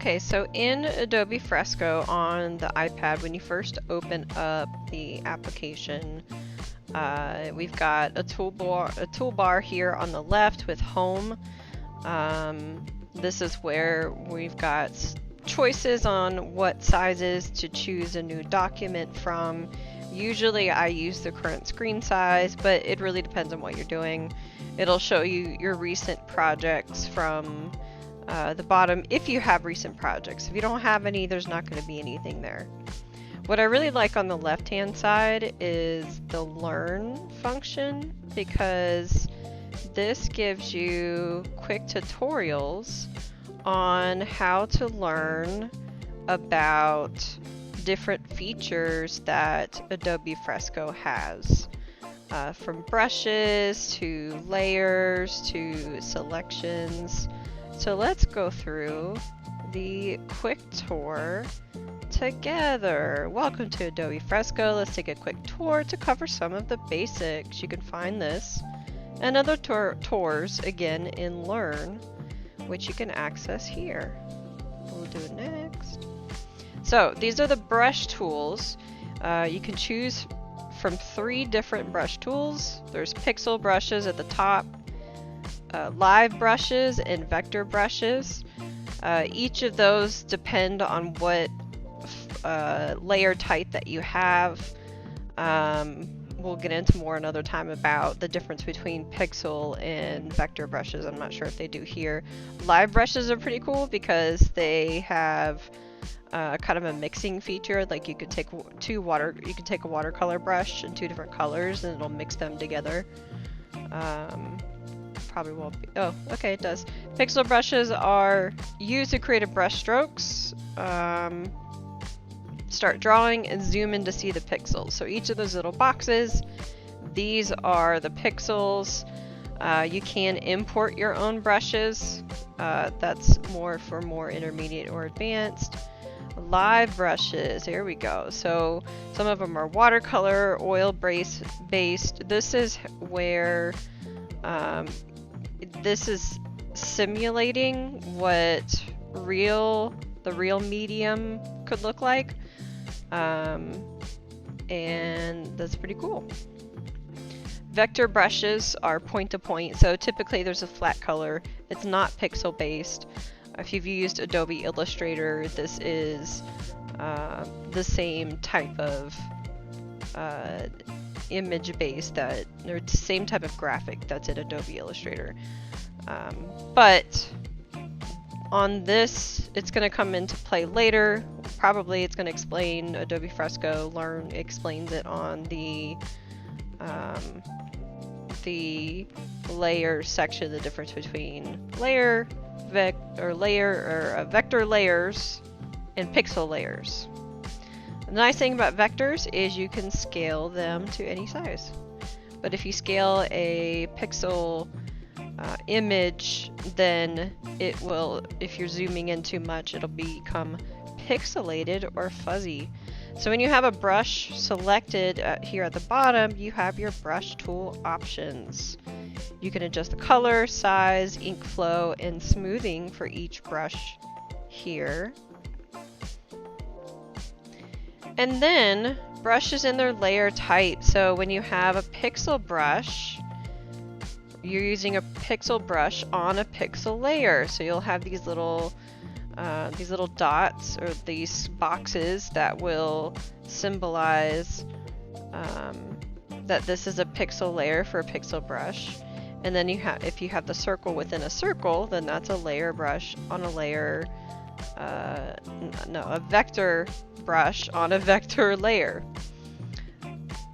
Okay, so in Adobe Fresco on the iPad, when you first open up the application, we've got a toolbar here on the left with Home. This is where we've got choices on what sizes to choose a new document from. Usually I use the current screen size, but it really depends on what you're doing. It'll show you your recent projects from the bottom if you have recent projects. If you don't have any, there's not going to be anything there. What I really like on the left hand side is the Learn function, because this gives you quick tutorials on how to learn about different features that Adobe Fresco has. From brushes to layers to selections. So let's go through the quick tour together. Welcome to Adobe Fresco. Let's take a quick tour to cover some of the basics. You can find this and other tours again in Learn, which you can access here. We'll do it next. So these are the brush tools. You can choose from 3 different brush tools. There's pixel brushes at the top, live brushes, and vector brushes. Each of those depend on what layer type that you have. We'll get into more another time about the difference between pixel and vector brushes. I'm not sure if they do here. Live brushes are pretty cool because they have kind of a mixing feature. Like you could take a watercolor brush in 2 different colors and it'll mix them together. Probably won't be. Oh, okay, it does. Pixel brushes are used to create brush strokes. Start drawing and zoom in to see the pixels. So each of those little boxes, these are the pixels. You can import your own brushes. That's for more intermediate or advanced. Live brushes, here we go. So some of them are watercolor, oil based. This is where this is simulating what the real medium could look like. And that's pretty cool. Vector brushes are point to point, so typically there's a flat color. It's not pixel based. If you've used Adobe Illustrator, this is the same type of image base or the same type of graphic that's in Adobe Illustrator. But on this, it's going to come into play later. Probably it's going to explain Adobe Fresco. Learn explains it on the layer section, the difference between vector layers and pixel layers. The nice thing about vectors is you can scale them to any size. But if you scale a pixel image, then it will, if you're zooming in too much, it'll become pixelated or fuzzy. So when you have a brush selected here at the bottom, you have your brush tool options. You can adjust the color, size, ink flow, and smoothing for each brush here. And then brushes in their layer type. So when you have a pixel brush, you're using a pixel brush on a pixel layer. So you'll have these little dots or these boxes that will symbolize that this is a pixel layer for a pixel brush. And then if you have the circle within a circle, then that's a layer brush on a layer. A vector brush on a vector layer.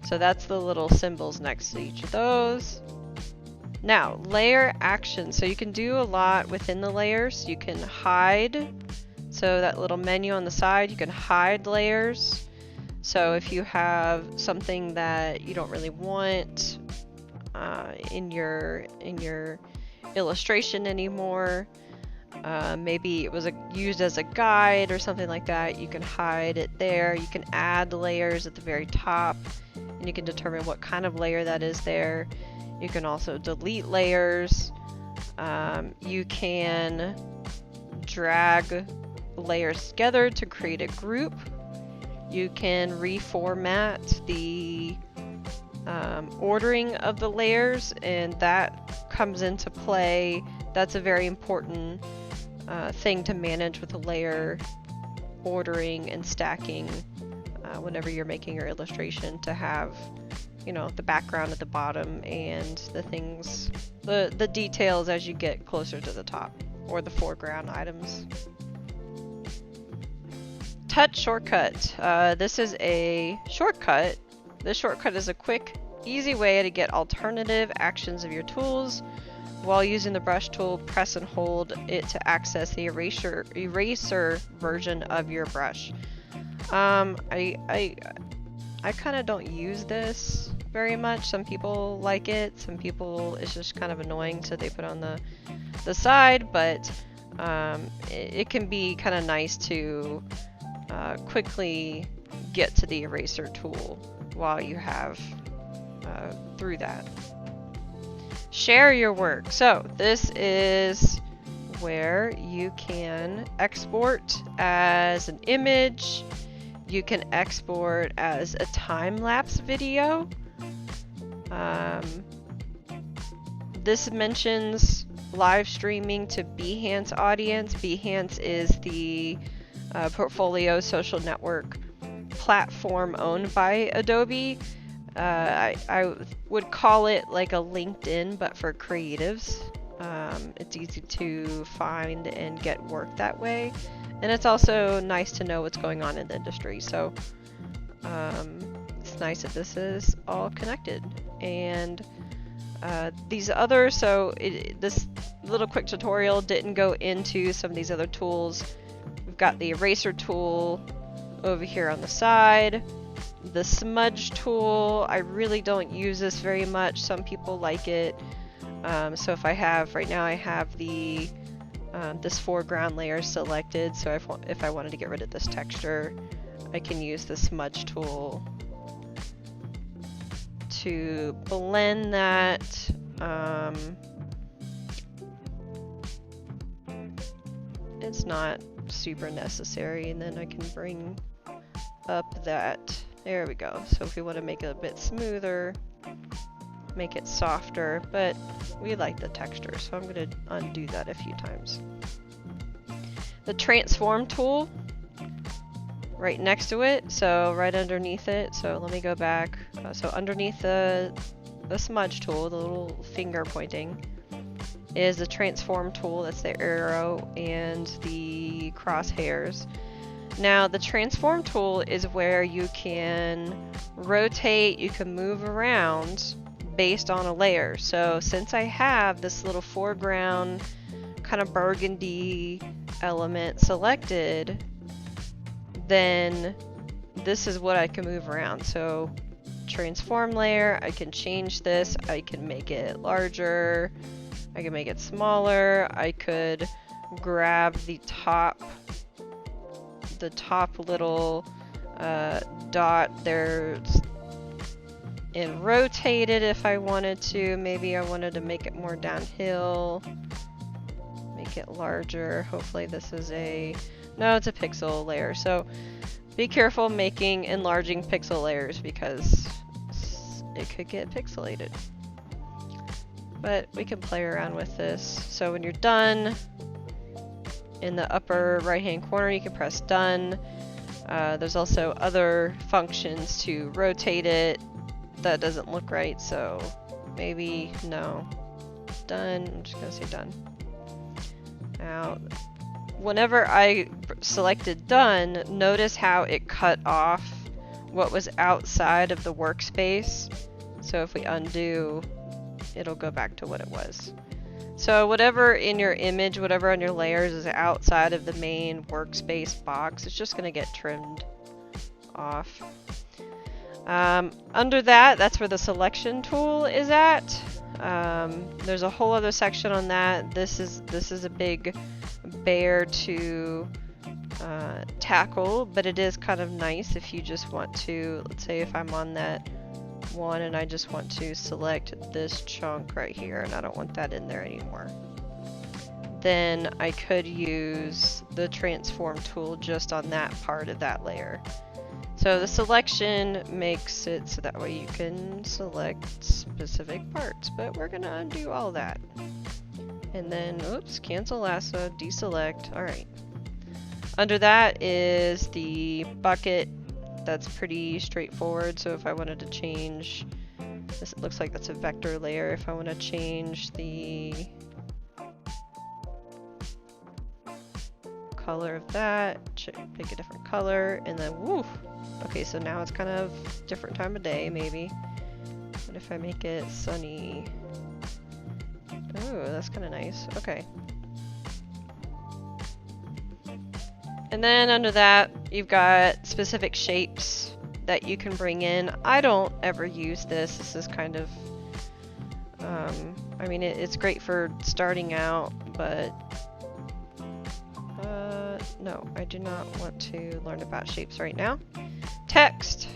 So that's the little symbols next to each of those. Now, layer action. So you can do a lot within the layers. You can hide. So that little menu on the side, you can hide layers. So if you have something that you don't really want in your illustration anymore, maybe it was used as a guide or something like that, you can hide it there. You can add layers at the very top, and you can determine what kind of layer that is there. You can also delete layers. You can drag layers together to create a group. You can reformat the ordering of the layers, and that comes into play. That's a very important thing to manage with the layer ordering and stacking whenever you're making your illustration, to have, you know, the background at the bottom and the things, the details as you get closer to the top, or the foreground items. Touch shortcut. This is a shortcut. This shortcut is a quick, easy way to get alternative actions of your tools. While using the brush tool, press and hold it to access the eraser version of your brush. I kind of don't use this very much. Some people like it. Some people, it's just kind of annoying, so they put it on the side. But it can be kind of nice to quickly get to the eraser tool while you have through that. Share your work. So this is where you can export as an image. You can export as a time-lapse video. This mentions live streaming to Behance audience. Behance is the portfolio social network platform owned by Adobe. I would call it like a LinkedIn, but for creatives. It's easy to find and get work that way. And it's also nice to know what's going on in the industry. So it's nice that this is all connected. And these other, this little quick tutorial didn't go into some of these other tools. We've got the eraser tool over here on the side. The smudge tool, I really don't use this very much. Some people like it. So if I have, right now I have the this foreground layer selected, so if I wanted to get rid of this texture, I can use the smudge tool to blend that. It's not super necessary, and then I can bring up that, there we go. So if we want to make it a bit smoother, make it softer, but we like the texture, so I'm going to undo that a few times. The transform tool, right next to it, so right underneath it. So let me go back. So underneath the smudge tool, the little finger pointing, is the transform tool. That's the arrow and the crosshairs. Now the transform tool is where you can rotate, you can move around based on a layer. So since I have this little foreground kind of burgundy element selected, then this is what I can move around. So transform layer, I can change this, I can make it larger, I can make it smaller, I could grab the top little dot there and rotate it if I wanted to. Maybe I wanted to make it more downhill, make it larger. Hopefully this is no, it's a pixel layer. So be careful enlarging pixel layers, because it could get pixelated. But we can play around with this. So when you're done, in the upper right hand corner you can press done. There's also other functions to rotate it. That doesn't look right, so maybe no. Done. I'm just gonna say done. Now, whenever I selected done, notice how it cut off what was outside of the workspace. So if we undo, it'll go back to what it was. So whatever in your image, whatever on your layers is outside of the main workspace box, it's just gonna get trimmed off. Under that, that's where the selection tool is at. There's a whole other section on that. This is a big bear to tackle, but it is kind of nice if you just want to, let's say if I'm on that one and I just want to select this chunk right here and I don't want that in there anymore. then I could use the transform tool just on that part of that layer. So the selection makes it so that way you can select specific parts, but we're gonna undo all that. And then, oops, cancel lasso, deselect, all right. Under that is the bucket. That's pretty straightforward, so if I wanted to change this, it looks like that's a vector layer. If I want to change the color of that, pick a different color, and then woo! Okay, so now it's kind of different time of day, maybe. What if I make it sunny? Oh, that's kind of nice. Okay. And then under that, you've got specific shapes that you can bring in. I don't ever use this. This is kind of, I mean, it's great for starting out, but no, I do not want to learn about shapes right now. Text.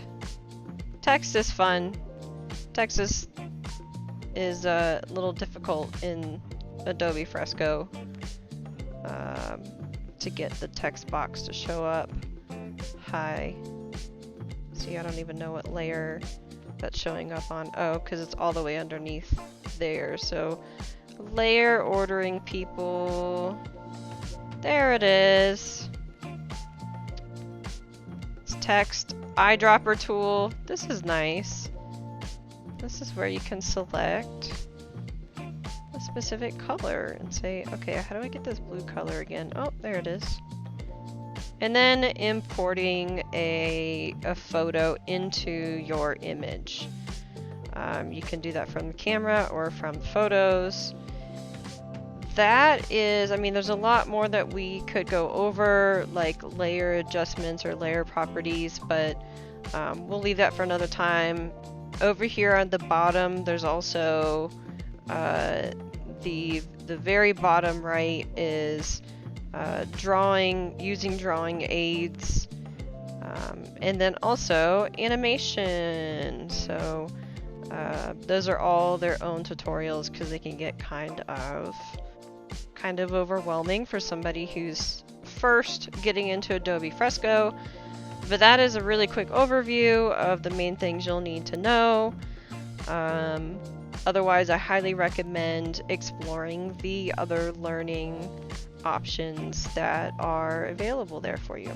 Text is fun. Text is a little difficult in Adobe Fresco to get the text box to show up. Hi. See, I don't even know what layer that's showing up on. Oh, because it's all the way underneath there. So layer ordering people. There it is. It's text. Eyedropper tool. This is nice. This is where you can select a specific color and say, okay, how do I get this blue color again? Oh, there it is. And then importing a photo into your image. You can do that from the camera or from photos. That is, I mean, there's a lot more that we could go over, like layer adjustments or layer properties, but we'll leave that for another time. Over here on the bottom, there's also the very bottom right is using drawing aids, and then also animation. So those are all their own tutorials because they can get kind of overwhelming for somebody who's first getting into Adobe Fresco. But that is a really quick overview of the main things you'll need to know. Otherwise, I highly recommend exploring the other learning options that are available there for you.